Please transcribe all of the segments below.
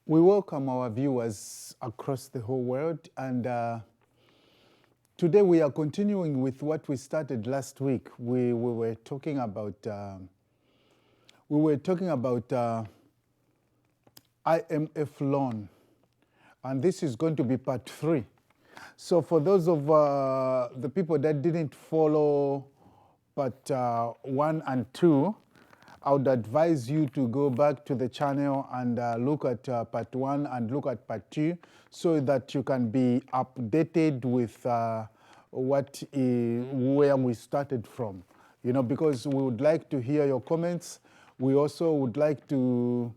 We welcome our viewers across the whole world, and today we are continuing with what we started last week. We were talking about IMF loan, and this is going to be part 3. So for those of the people that didn't follow part 1 and 2, I would advise you to go back to the channel and look at part 1 and look at part 2 so that you can be updated with where we started from. You know, because we would like to hear your comments. We also would like to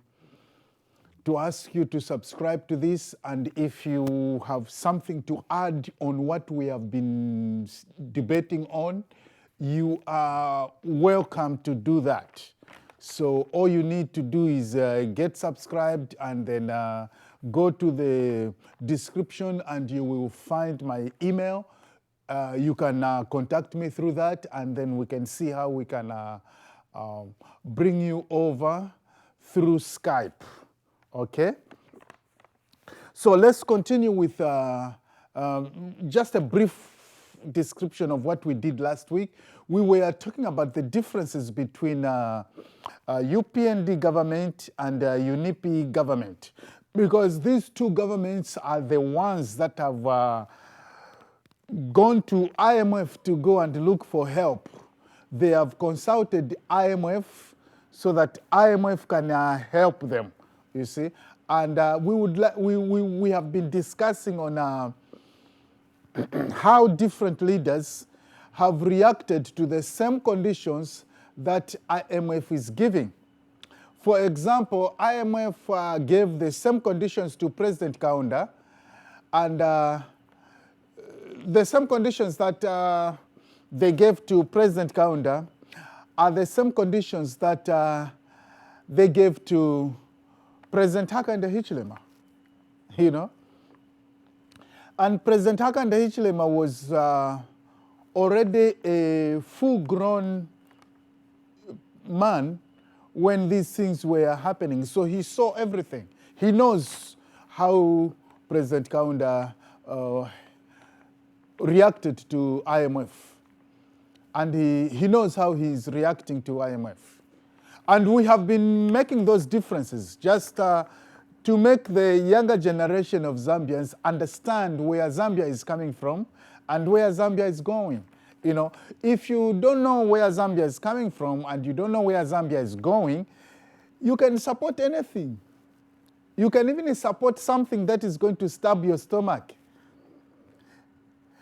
ask you to subscribe to this, and if you have something to add on what we have been debating on, you are welcome to do that. So all you need to do is get subscribed and then go to the description and you will find my email. You can contact me through that, and then we can see how we can bring you over through Skype. Okay? So let's continue with just a brief description of what we did last week. We were talking about the differences between UPND government and UNIP government, because these two governments are the ones that have gone to IMF to go and look for help. They have consulted IMF so that IMF can help them, you see. And we have been discussing on how different leaders have reacted to the same conditions that IMF is giving. For example, IMF gave the same conditions to President Kaunda, and the same conditions that they gave to President Kaunda are the same conditions that they gave to President Hakainde Hichilema, you know. And President Hakainde Hichilema was already a full-grown man when these things were happening. So he saw everything. He knows how President Kaunda reacted to IMF. And he knows how he's reacting to IMF. And we have been making those differences just to make the younger generation of Zambians understand where Zambia is coming from and where Zambia is going. You know, if you don't know where Zambia is coming from and you don't know where Zambia is going, you can support anything. You can even support something that is going to stab your stomach.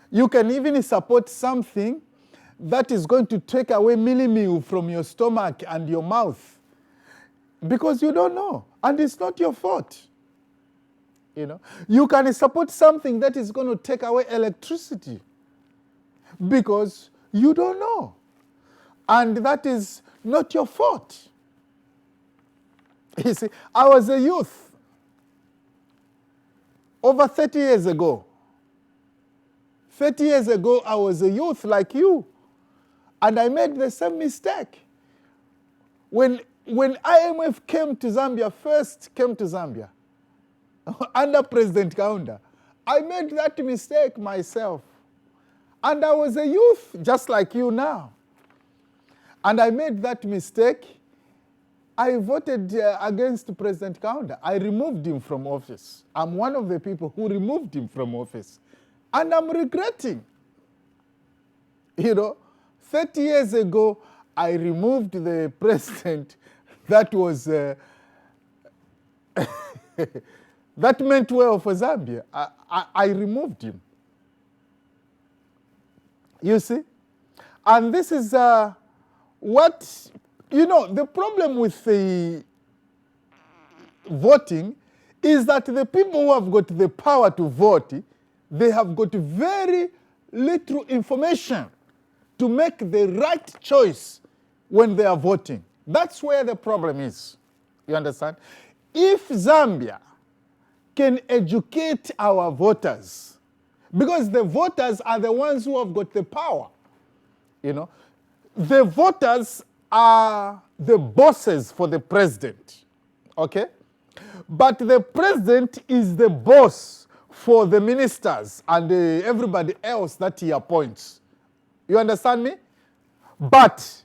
You can even support something that is going to take away meal from your stomach and your mouth, because you don't know, and it's not your fault. You know, you can support something that is going to take away electricity, because you don't know, and that is not your fault. You see, I was a youth over 30 years ago. 30 years ago, I was a youth like you, and I made the same mistake. When IMF came to Zambia, first came to Zambia, under President Kaunda, I made that mistake myself. And I was a youth, just like you now. And I made that mistake. I voted against President Kaunda. I removed him from office. I'm one of the people who removed him from office. And I'm regretting. You know, 30 years ago, I removed the president that was, that meant well for Zambia. I removed him. You see? And this is what, you know, the problem with the voting is that the people who have got the power to vote, they have got very little information to make the right choice when they are voting. That's where the problem is. You understand? If Zambia can educate our voters, because the voters are the ones who have got the power, you know, the voters are the bosses for the president, okay? But the president is the boss for the ministers and everybody else that he appoints. You understand me? But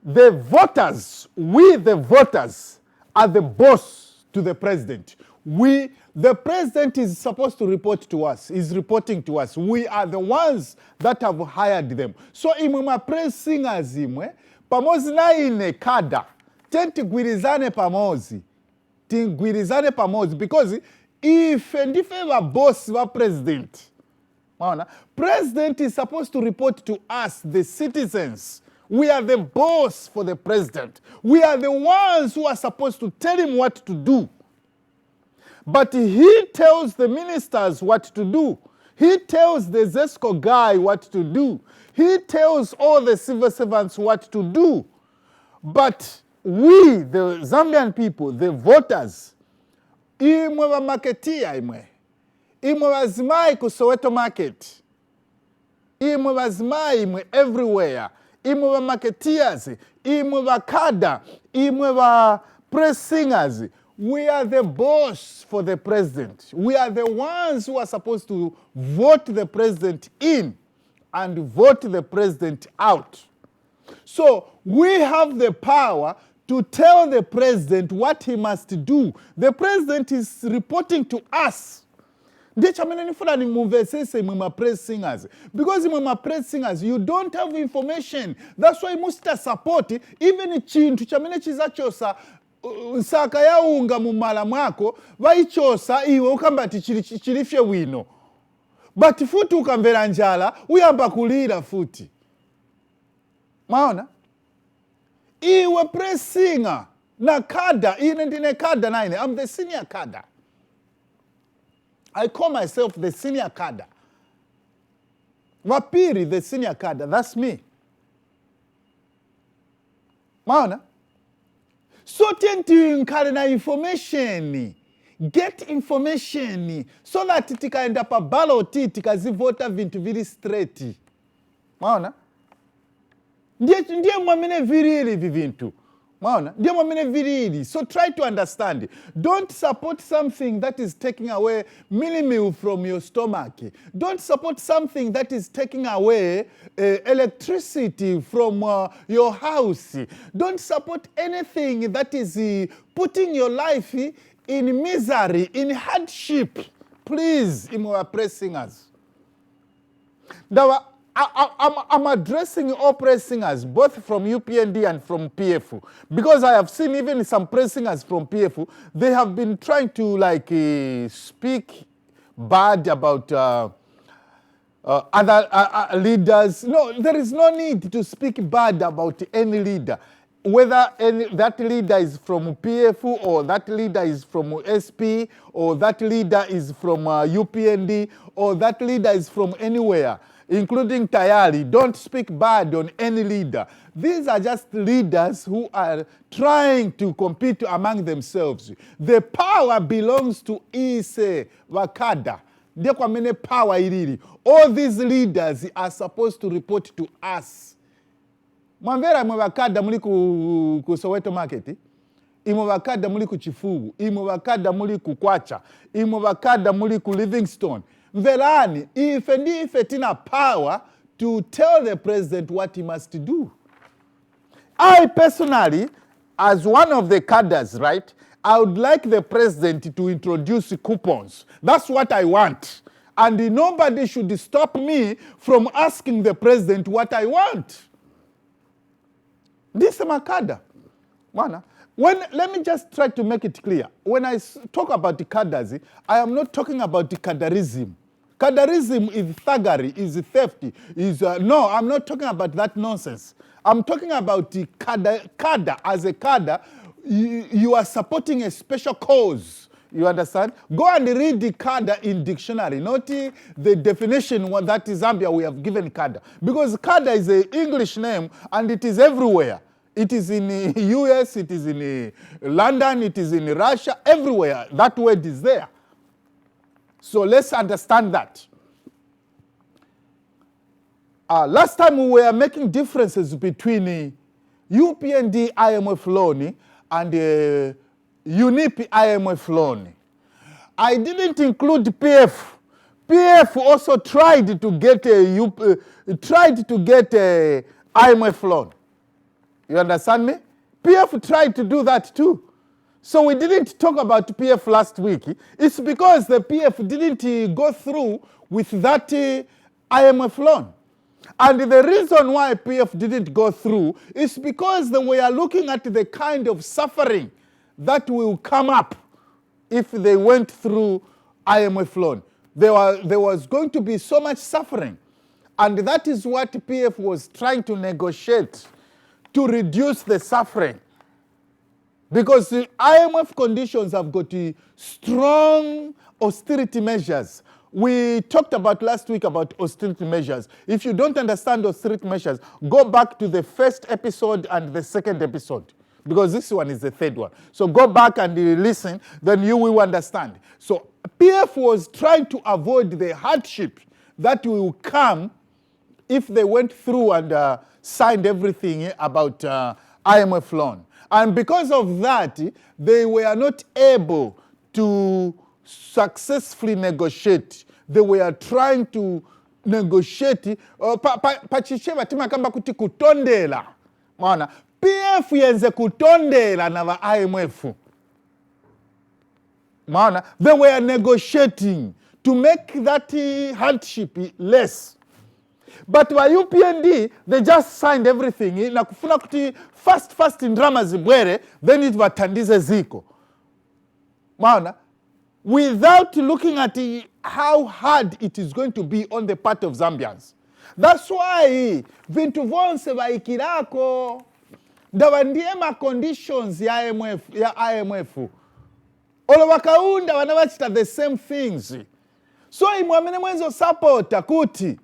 the voters, we the voters, are the boss to the president. The president is supposed to report to us, is reporting to us. We are the ones that have hired them. So imwe ma-praise singers imwe, pamozi na ine kada, tigwirizane pamozi. Tigwirizane pamozi, because if ndife ba boss wa president, president is supposed to report to us, the citizens. We are the boss for the president. We are the ones who are supposed to tell him what to do. But he tells the ministers what to do. He tells the ZESCO guy what to do. He tells all the civil servants what to do. But we, the Zambian people, the voters, imwe wa marketia imwe wazimai ku Soweto market, imwe wazimai imwe everywhere, imwe wa marketeers, imwe wa kada, imwe wa press singers. We are the boss for the president. We are the ones who are supposed to vote the president in and vote the president out. So we have the power to tell the president what he must do. The president is reporting to us. Because in press singers, you don't have information. That's why you must support even chintu chamene chizachosa nsaka ya unga mumala mwako vaichosa iwe ukambati chilifye wino. But futi ukamvera njala uyamba kulira futi. Maona? Iwe press singer na kada, ine ndine kada naine. I'm the senior kada. I call myself the senior kada. BAPHIRI, the senior kada, that's me. Maona? So tenti nkale na information. Get information so that tikaenda pa ballot tikazivota vintu vili straight. Maona? Ndiye mwamene virili vivintu. Maona? Ndiye mwamene virili. So try to understand. Don't support something that is taking away meal from your stomach. Don't support something that is taking away electricity from your house. Don't support anything that is putting your life in misery, in hardship. Please, imwa press singers. I'm addressing all press singers, both from UPND and from PF, because I have seen even some press singers from PF, they have been trying to speak bad about other leaders. No, there is no need to speak bad about any leader. Whether that leader is from PF or that leader is from SP or that leader is from UPND or that leader is from anywhere, including Tayali, don't speak bad on any leader. These are just leaders who are trying to compete among themselves. The power belongs to Ise Wakada. Ndekwa mene power ilili. All these leaders are supposed to report to us. Mwamvera mwakada muli ku Soweto market. Imwakada muli ku Chifugu. Imwakada muli ku Kwacha. Imwakada muli ku Livingstone. Mverani, if tina power to tell the president what he must do. I personally, as one of the cadres, right, I would like the president to introduce coupons. That's what I want. And nobody should stop me from asking the president what I want. This is my cadre. Let me just try to make it clear. When I talk about the cadres, I am not talking about the cadreism. Cadreism is thuggery, is theft. No, I'm not talking about that nonsense. I'm talking about the cadre. As a cadre, you are supporting a special cause. You understand? Go and read the cadre in dictionary, not the definition that in Zambia we have given cadre. Because cadre is an English name and it is everywhere. It is in the US, it is in London, it is in Russia, everywhere. That word is there. So let's understand that. Last time we were making differences between UPND IMF loan and UNIP IMF loan. I didn't include PF. PF also tried to get a IMF loan. You understand me? PF tried to do that too. So we didn't talk about PF last week. It's because the PF didn't go through with that IMF loan. And the reason why PF didn't go through is because we are looking at the kind of suffering that will come up if they went through IMF loan. There was going to be so much suffering. And that is what PF was trying to negotiate to reduce the suffering. Because the IMF conditions have got strong austerity measures. We talked about last week about austerity measures. If you don't understand austerity measures, go back to the first episode and the second episode, because this one is the third one. So go back and listen, then you will understand. So PF was trying to avoid the hardship that will come if they went through and signed everything about IMF loan. And because of that, they were not able to successfully negotiate. They were trying to negotiate. Pachicheva tima kamba kuti kutondela. Maana, PF yenze kutondela na IMF. Maana, they were negotiating to make that hardship less. But by UPND, they just signed everything. Na kufuna kuti fast in drama zibwere, then it watandize ziko. Maana, without looking at how hard it is going to be on the part of Zambians. That's why vintu vonse vaikirako ndawandiema conditions ya IMF. Olo wakaunda wanawachita the same things. So imwamene mwenzo support akuti,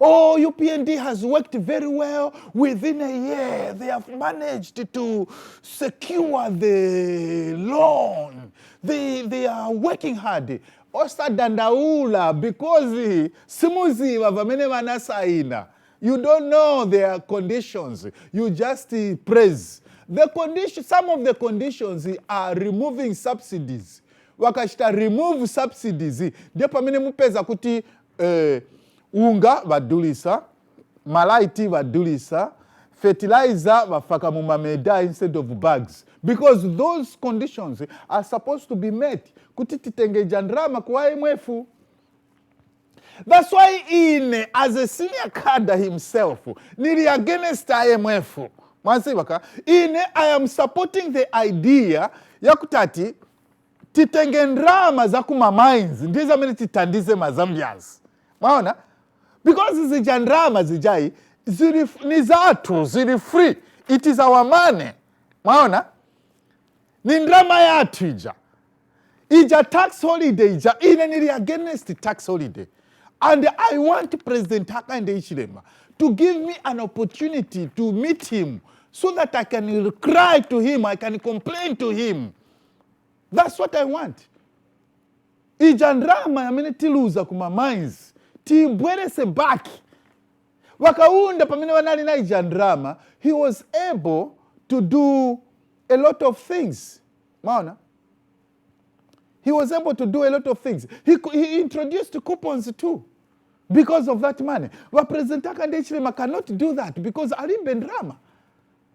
oh, UPND has worked very well. Within a year, they have managed to secure the loan. They are working hard. Osta dandaula because simuzi wavamene wanasaina. You don't know their conditions. You just praise. The condition, some of the conditions are removing subsidies. Wakashita remove subsidies. Depa mene mupeza kuti unga vadulisa, malaiti vadulisa, fertilizer vafaka mumameda instead of bags. Because those conditions are supposed to be met. Kuti titenge jandrama kwa IMF. That's why as a senior cadre himself, nili against IMF. I am supporting the idea ya kutati titenge ndrama za kuma mines. Ndiza mene titandize ma Zambians. Maona? Because hizi jandrama zijai, ni zatu, zili free. It is our money. Maona? Ni ndrama yatu ija. Ija tax holiday ija. Ine nili against the tax holiday. And I want President Hakainde Hichilema to give me an opportunity to meet him so that I can cry to him, I can complain to him. That's what I want. Ijandrama ya mene tiluza kuma mines. Tibwere se back. Wakaunda pamene wanali na ijandrama, he was able to do a lot of things. Maona? He was able to do a lot of things. He introduced coupons too. Because of that money. But President Hakainde Hichilema cannot do that because alimbe ndrama.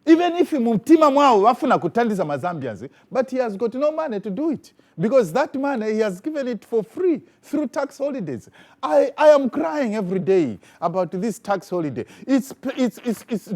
Even if mumtima mwao wafuna kutandiza Mazambians, but he has got no money to do it. Because that money, he has given it for free through tax holidays. I am crying every day about this tax holiday. It's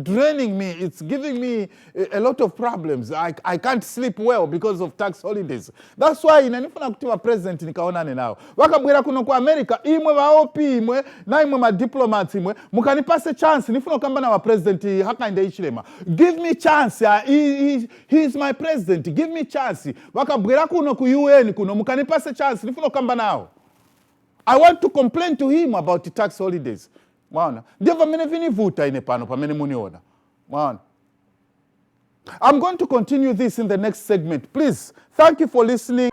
draining me. It's giving me a lot of problems. I can't sleep well because of tax holidays. That's why inanifuna kutima president nikaonane nao. Wakabwera kuno kwa America, imwe wa OP imwe, na imwe ma diplomats imwe, mukanipase chance, nifuna kamba na wa president Hakainde Hichilema. Give me chance. He is my president. Give me chance. Wakabwera kuno ku UN kuno, mukanipase chance, nifuna kamba nao. I want to complain to him about the tax holidays. Maana. Ndeva mene vini vuta ine pano pa mene muniona. Maana. I'm going to continue this in the next segment. Please, thank you for listening.